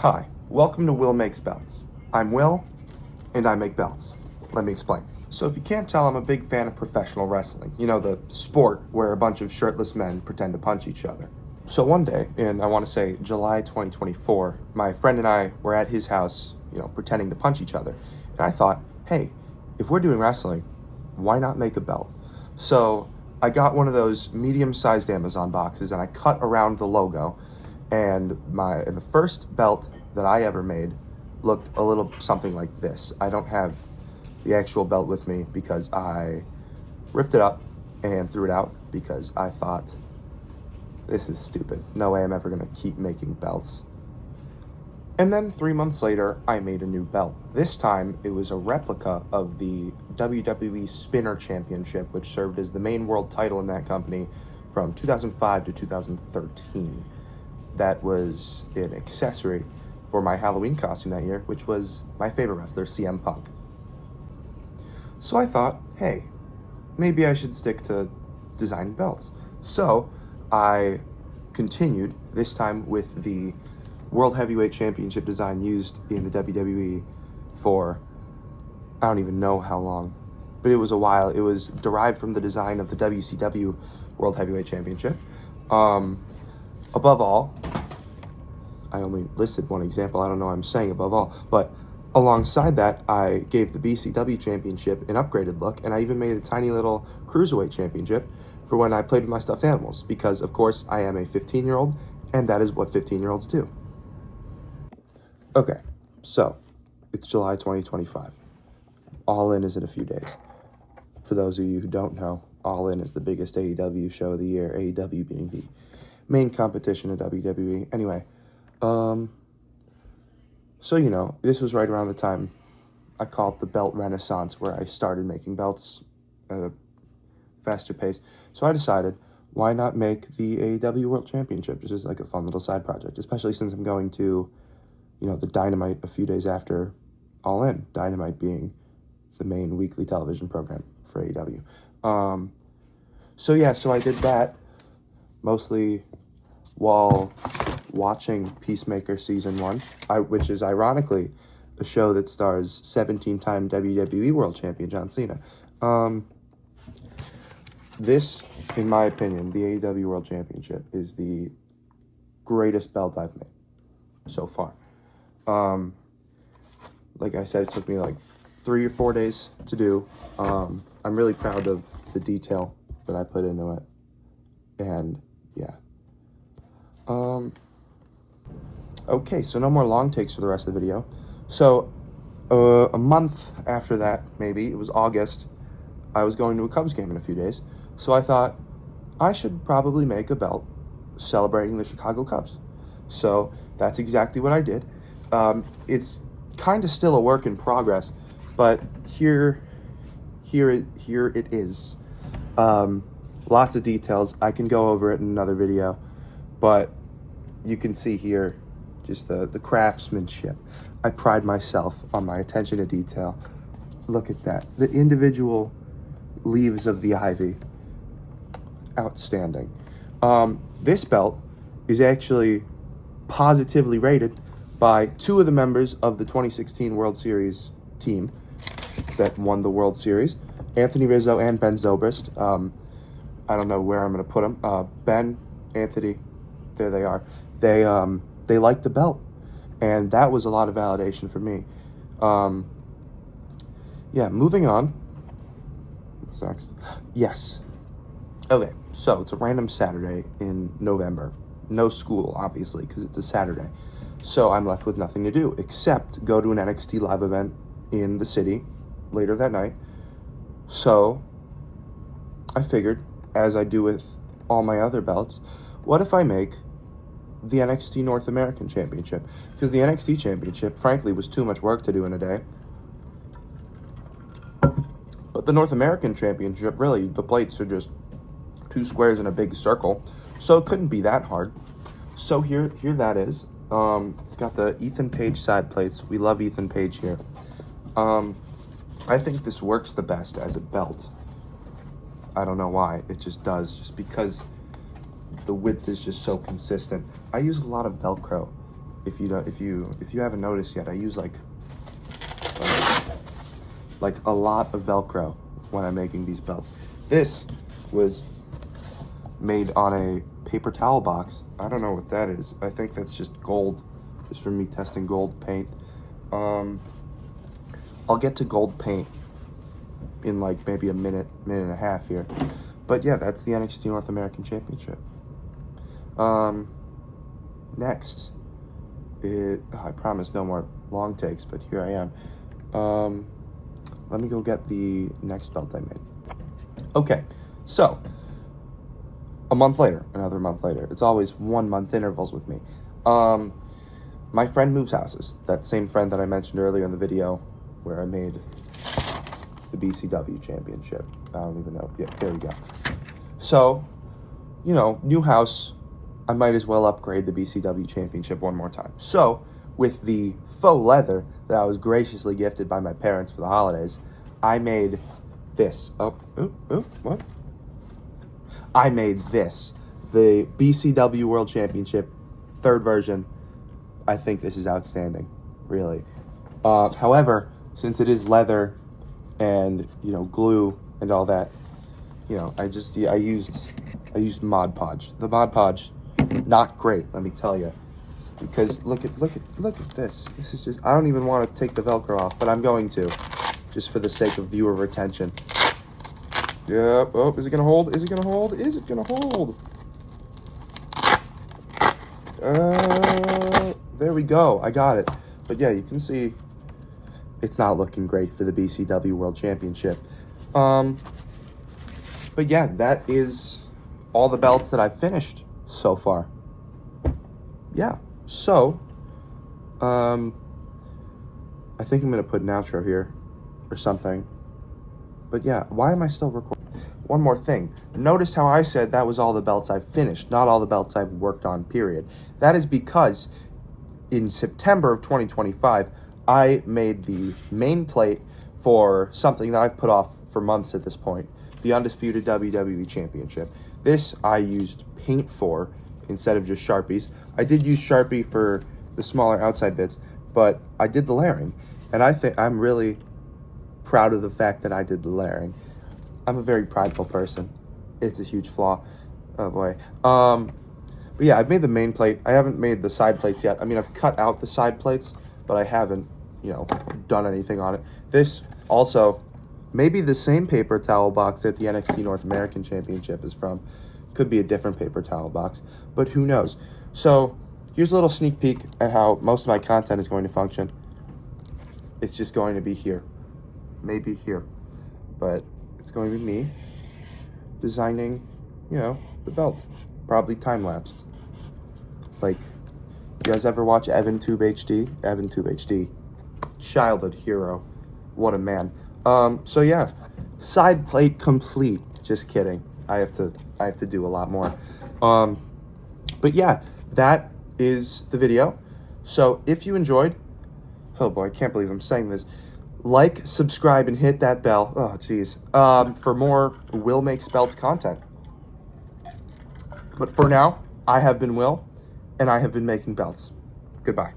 Hi, welcome to Will Makes Belts. I'm Will, and I make belts. Let me explain. So if you can't tell, I'm a big fan of professional wrestling. You know, the sport where a bunch of shirtless men pretend to punch each other. So one day, in I want to say July 2024, my friend and I were at his house, pretending to punch each other. And I thought, hey, if we're doing wrestling, why not make a belt? So I got one of those medium-sized Amazon boxes and I cut around the logo. And the first belt that I ever made looked a little something like this. I don't have the actual belt with me because I ripped it up and threw it out because I thought, this is stupid. No way I'm ever going to keep making belts. And then 3 months later, I made a new belt. This time, it was a replica of the WWE Spinner Championship, which served as the main world title in that company from 2005 to 2013. That was an accessory for my Halloween costume that year, which was my favorite wrestler, CM Punk. So I thought, hey, maybe I should stick to designing belts. So I continued, this time with the World Heavyweight Championship design used in the WWE for, I don't even know how long, but it was a while. It was derived from the design of the WCW World Heavyweight Championship. Above all, I only listed one example. I don't know what I'm saying above all, but alongside that, I gave the BCW Championship an upgraded look, and I even made a tiny little Cruiserweight Championship for when I played with my stuffed animals, because of course I am a 15-year-old, and that is what 15-year-olds do. Okay, so it's July 2025. All In is in a few days. For those of you who don't know, All In is the biggest AEW show of the year, AEW being the main competition of WWE. Anyway, so this was right around the time I call it the belt renaissance, where I started making belts at a faster pace. So I decided, why not make the AEW World Championship? Just as like a fun little side project, especially since I'm going to, the Dynamite a few days after All In. Dynamite being the main weekly television program for AEW. So I did that, mostly while watching Peacemaker Season 1, which is ironically a show that stars 17-time WWE World Champion John Cena. This, in my opinion, the AEW World Championship is the greatest belt I've made so far. Like I said, it took me like 3 or 4 days to do. I'm really proud of the detail that I put into it. And yeah. Okay, so no more long takes for the rest of the video. So, a month after that, maybe, it was August, I was going to a Cubs game in a few days. So I thought, I should probably make a belt celebrating the Chicago Cubs. So that's exactly what I did. It's kind of still a work in progress, but here it is. Lots of details. I can go over it in another video, but you can see here just the craftsmanship. I pride myself on my attention to detail. Look at that. The individual leaves of the ivy. Outstanding. This belt is actually positively rated by 2 of the members of the 2016 World Series team that won the World Series, Anthony Rizzo and Ben Zobrist. I don't know where I'm going to put them. Ben, Anthony, there they are. They liked the belt, and that was a lot of validation for me. Moving on. What's next? Yes. Okay, so it's a random Saturday in November. No school, obviously, because it's a Saturday. So I'm left with nothing to do except go to an NXT live event in the city later that night. So I figured, as I do with all my other belts, what if I make the NXT North American Championship? Because the NXT Championship, frankly, was too much work to do in a day. But the North American Championship, really, the plates are just 2 squares in a big circle, so it couldn't be that hard. So here that is. It's got the Ethan Page side plates. We love Ethan Page here. I think this works the best as a belt. I don't know why. It just does, just because the width is just so consistent. I use a lot of Velcro if you haven't noticed yet, I use like a lot of Velcro when I'm making these belts. This was made on a paper towel box. I don't know what that is. I think that's just gold, just from me testing gold paint. I'll get to gold paint in like maybe a minute and a half here. But yeah, that's the NXT North American Championship. Next, I promise no more long takes, but here I am. Let me go get the next belt I made. Okay, so a month later, another month later. It's always 1 month intervals with me. My friend moves houses. That same friend that I mentioned earlier in the video where I made the BCW championship. I don't even know. Yeah, there we go. So, you know, new house, I might as well upgrade the BCW championship one more time. So, with the faux leather that I was graciously gifted by my parents for the holidays, I made this. What? I made this. The BCW World Championship, third version. I think this is outstanding, really. However, since it is leather and, you know, glue and all that, you know, I used Mod Podge. The Mod Podge, not great, let me tell you. Because look at this. This is just, I don't even want to take the Velcro off, but I'm going to, just for the sake of viewer retention. Yep. Oh, is it gonna hold? Is it gonna hold? Is it gonna hold? There we go. I got it. But yeah, you can see it's not looking great for the BCW World Championship. But yeah, that is all the belts that I've finished so far. Yeah. So, I think I'm gonna put an outro here or something. But yeah, why am I still recording? One more thing. Notice how I said that was all the belts I've finished, not all the belts I've worked on, period. That is because in September of 2025, I made the main plate for something that I've put off for months at this point, the Undisputed WWE Championship. This I used paint for instead of just Sharpies. I did use Sharpie for the smaller outside bits, but I did the layering. And I think I'm really proud of the fact that I did the layering. I'm a very prideful person. It's a huge flaw. Oh boy. But yeah, I've made the main plate. I haven't made the side plates yet. I mean, I've cut out the side plates, but I haven't, you know, done anything on it. This also, maybe the same paper towel box that the NXT North American Championship is from. Could be a different paper towel box, but who knows? So here's a little sneak peek at how most of my content is going to function. It's just going to be here. Maybe here. But it's going to be me designing, you know, the belt. Probably time-lapsed. Like, you guys ever watch EvanTube HD? EvanTube HD. Childhood hero. What a man. So yeah. Side plate complete. Just kidding. I have to do a lot more. But yeah, that is the video. So if you enjoyed, oh boy, I can't believe I'm saying this. Like, subscribe, and hit that bell. Oh, jeez. For more Will Makes Belts content. But for now, I have been Will, and I have been making belts. Goodbye.